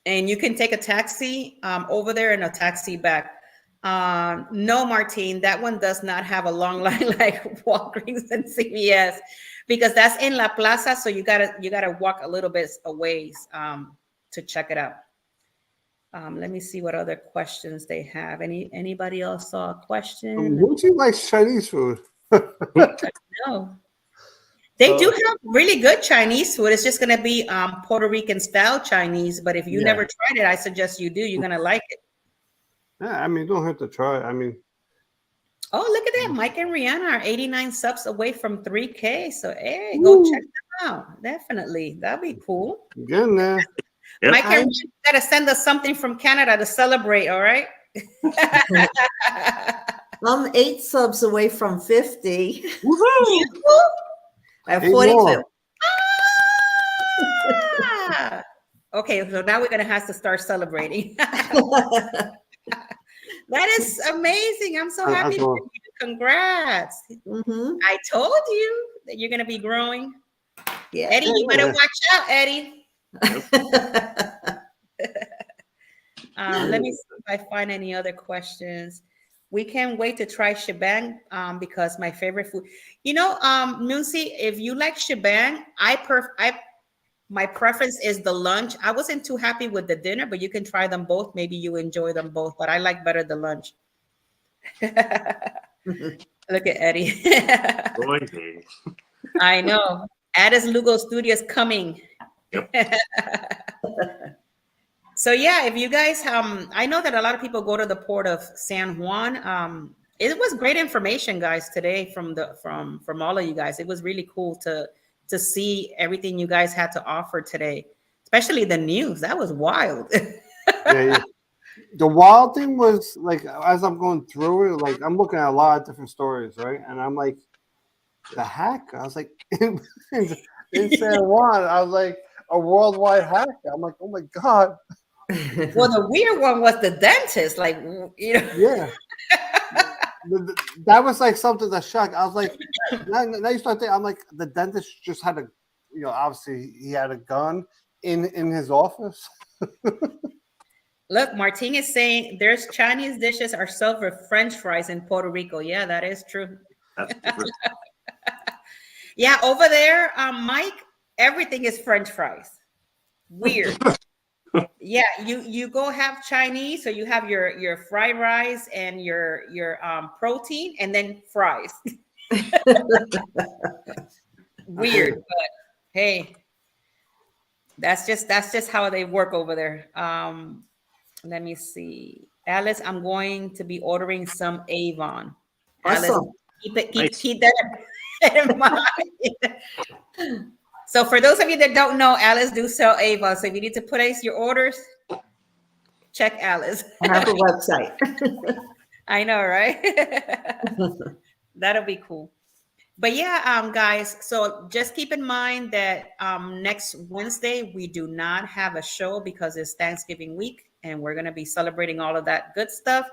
And you can take a taxi over there and a taxi back. No, Martin, that one does not have a long line like Walgreens and CVS, because that's in La Plaza. So you gotta walk a little bit a ways to check it out. Let me see what other questions they have. Anybody else saw a question? Who do you like Chinese food? No. They do have really good Chinese food. It's just going to be Puerto Rican style Chinese. But if you never tried it, I suggest you do. You're going to like it. Yeah, I mean, you don't have to try it. I mean. Oh, look at that. Mike and Rihanna are 89 subs away from 3K. So, hey, go check them out. Definitely. That'd be cool. Getting there. Yep. Mike and Rihanna, you got to send us something from Canada to celebrate, all right? I'm 8 subs away from 50. Woohoo! I have 42. Okay, so now we're going to have to start celebrating. That is amazing. I'm so happy for you. Congrats. I told you that you're going to be growing. Yeah. Eddie, you better watch out, Eddie. Let me see if I find any other questions. We can't wait to try shebang because my favorite food. Nuncy, if you like shebang, my preference is the lunch. I wasn't too happy with the dinner, but you can try them both. Maybe you enjoy them both, but I like better the lunch. Look at Eddie. I know. Addis Lugo Studios coming. Yep. So yeah, if you guys, I know that a lot of people go to the port of San Juan. It was great information, guys, today from all of you guys. It was really cool to see everything you guys had to offer today, especially the news. That was wild. Yeah. The wild thing was like as I'm going through it, like I'm looking at a lot of different stories, right? And I'm like, the hack. I was like, in San Juan, I was like, a worldwide hack. I'm like, oh my god. Well, the weird one was the dentist, like Yeah. That was like something that shocked. I was like, now you start thinking, I'm like, the dentist just had a, obviously he had a gun in his office. Look, Martin is saying there's Chinese dishes are served with French fries in Puerto Rico. Yeah, that is true. That's different. Yeah, over there, Mike, everything is French fries. Weird. Yeah, you go have Chinese, so you have your fried rice and your protein, and then fries. Weird, but hey, that's just how they work over there. Let me see, Alice. I'm going to be ordering some Avon. Alice, Awesome. keep that in mind. So for those of you that don't know, Alice do sell Avon. So if you need to place your orders, check Alice. I have a website. I know, right? That'll be cool. But yeah, guys, so just keep in mind that next Wednesday, we do not have a show because it's Thanksgiving week and we're going to be celebrating all of that good stuff.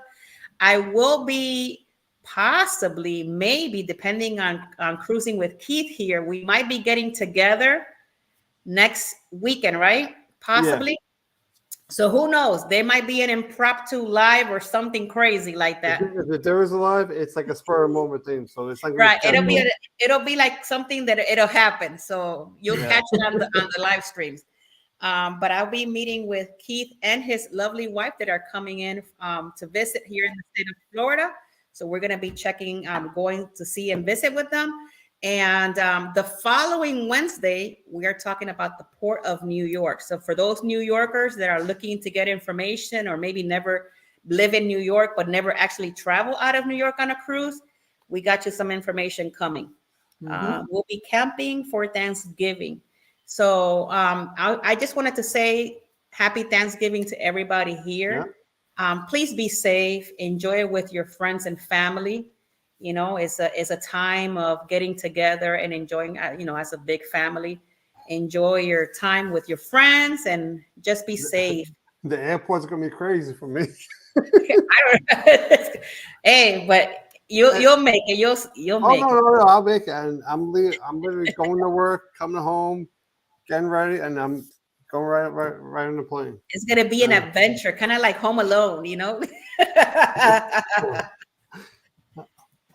I will be possibly, maybe, depending on cruising with Keith here, we might be getting together next weekend, right? Possibly. Yeah. So who knows? There might be an impromptu live or something crazy like that. If there is a live, it's like a spur of the moment thing. So it's like right. It'll be like something that it'll happen. So you'll catch it on the live streams. But I'll be meeting with Keith and his lovely wife that are coming in to visit here in the state of Florida. So we're going to be checking, going to see and visit with them. And the following Wednesday, we are talking about the Port of New York. So for those New Yorkers that are looking to get information or maybe never live in New York, but never actually travel out of New York on a cruise, we got you some information coming. Mm-hmm. We'll be camping for Thanksgiving. So I just wanted to say happy Thanksgiving to everybody here. Yeah. Please be safe. Enjoy it with your friends and family. It's a time of getting together and enjoying, as a big family. Enjoy your time with your friends and just be safe. The airport's going to be crazy for me. Hey, but you'll make it. You'll make it. No, I'll make it. And I'm literally going to work, coming home, getting ready, and I'm going right on the plane. It's going to be an adventure, kind of like Home Alone,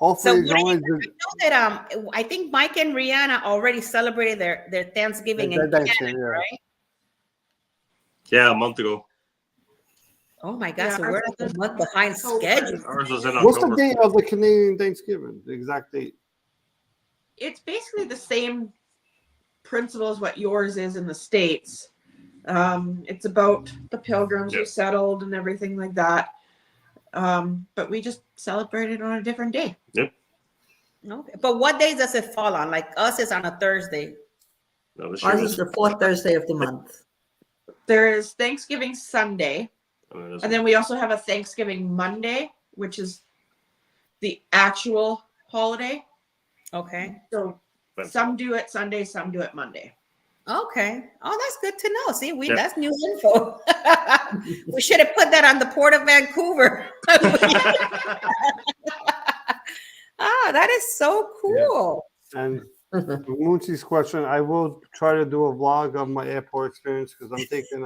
Hopefully, so I know that I think Mike and Rihanna already celebrated their Thanksgiving in Canada, right? Yeah, a month ago. Oh my gosh, so we're like a month behind schedule. Ours was in October. What's the date of the Canadian Thanksgiving? The exact date? It's basically the same principle as what yours is in the States. It's about the pilgrims who settled and everything like that. But we just celebrated on a different day. Yep. Okay. But what days does it fall on? Like us is on a Thursday. No, ours is the fourth Thursday of the month. There is Thanksgiving Sunday. And then we also have a Thanksgiving Monday, which is the actual holiday. Okay. So some do it Sunday, some do it Monday. Okay. Oh, that's good to know. See, that's new info. We should have put that on the Port of Vancouver. That is so cool. Yeah. And Moonsie's question, I will try to do a vlog of my airport experience because I'm taking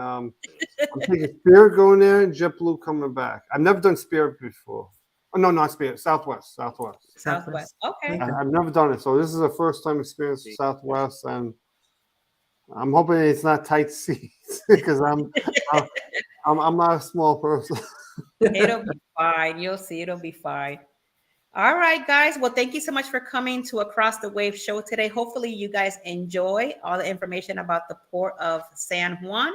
Spirit going there and JetBlue coming back. I've never done Spirit before. Oh, no, not Spirit. Southwest. Southwest. Okay. I've never done it, so this is a first time experience with Southwest, and I'm hoping it's not tight seats because I'm not a small person. It'll be fine. You'll see. It'll be fine. All right, guys. Well, thank you so much for coming to Across the Wave show today. Hopefully, you guys enjoy all the information about the Port of San Juan.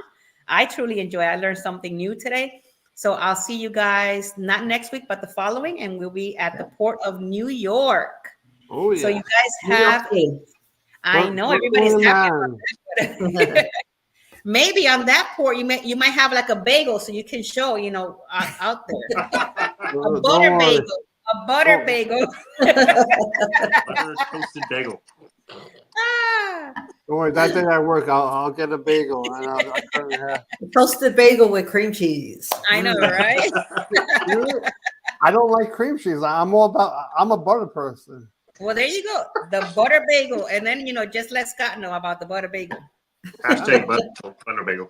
I truly enjoy. I learned something new today. So I'll see you guys not next week, but the following, and we'll be at the Port of New York. Oh yeah. So you guys have. I know everybody's happy about that. Maybe on that port, you might have like a bagel, so you can show, out there. A butter bagel. A butter bagel. Butter toasted bagel. Don't worry, that day I work, I'll get a bagel and I'll cut it in half. Toasted bagel with cream cheese. I know, right? I don't like cream cheese. I'm a butter person. Well, there you go. The butter bagel. And then, just let Scott know about the butter bagel. Hashtag butter bagel.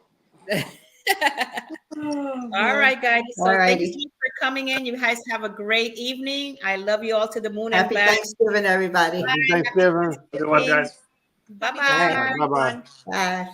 All right, guys. So Alrighty. thank you so much for coming in. You guys have a great evening. I love you all to the moon and Happy back. Thanksgiving, everybody. Happy Thanksgiving. Good one, guys. Bye-bye. Bye-bye. Bye.